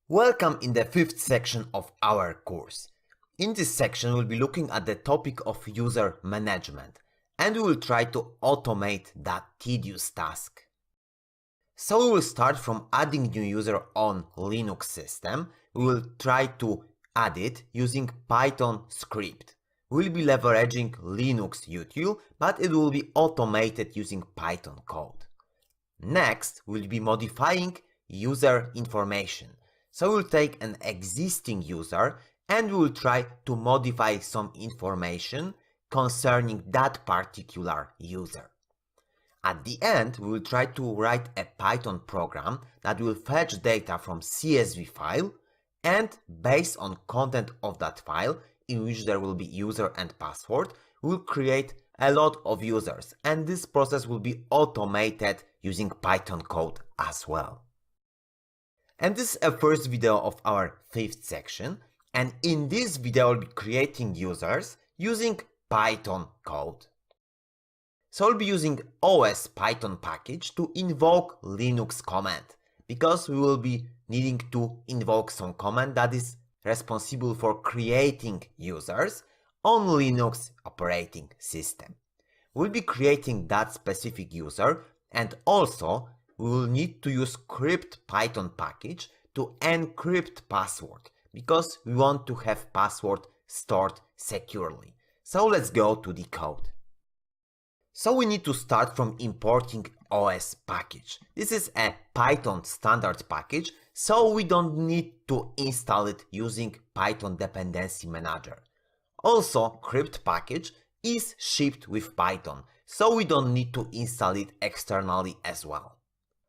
Welcome in the fifth section of our course. In this section we'll be looking at the topic of user management and we will try to automate that tedious task. So we will start from adding new user on Linux system. We will try to add it using Python script. We'll be leveraging Linux util, but it will be automated using Python code. Next, we'll be modifying user information. So we'll take an existing user and we'll try to modify some information concerning that particular user. At the end, we will try to write a Python program that will fetch data from CSV file and based on content of that file, in which there will be user and password, we'll create a lot of users and this process will be automated using Python code as well. And this is a first video of our fifth section, and in this video I'll be creating users using Python code. So I'll be using OS Python package to invoke Linux command, because we will be needing to invoke some command that is responsible for creating users on Linux operating system. We'll be creating that specific user, and also we will need to use crypt Python package to encrypt password, because we want to have password stored securely. So let's go to the code. So we need to start from importing OS package. This is a Python standard package, so we don't need to install it using Python dependency manager. Also, crypt package is shipped with Python, so we don't need to install it externally as well.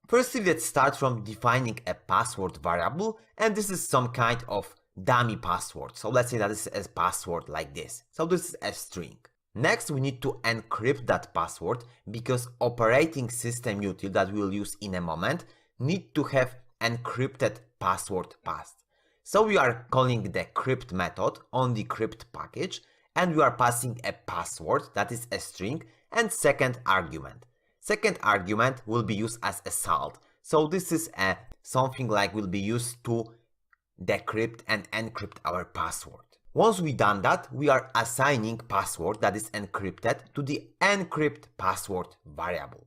Firstly, let's start from defining a password variable, and this is some kind of dummy password. So let's say that this is a password like this. So this is a string. Next, we need to encrypt that password because operating system util that we will use in a moment need to have encrypted password passed. So we are calling the crypt method on the crypt package and we are passing a password that is a string and second argument. Second argument will be used as a salt. So this is something like will be used to decrypt and encrypt our password. Once we done that, we are assigning password that is encrypted to the encrypt password variable.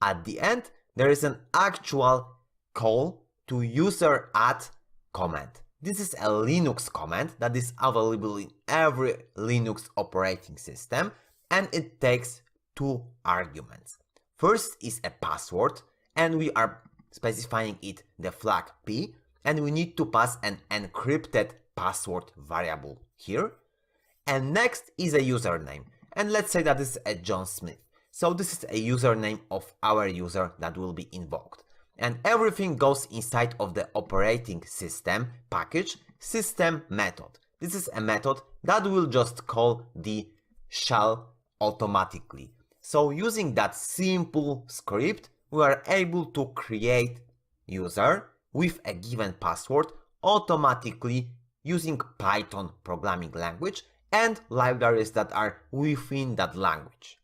At the end, there is an actual call to user add command. This is a Linux command that is available in every Linux operating system and it takes two arguments. First is a password and we are specifying it the flag p and we need to pass an encrypted password variable here. And next is a username and let's say that this is a John Smith. So this is a username of our user that will be invoked. And everything goes inside of the operating system package system method. This is a method that will just call the shell automatically. So using that simple script, we are able to create user with a given password automatically using Python programming language and libraries that are within that language.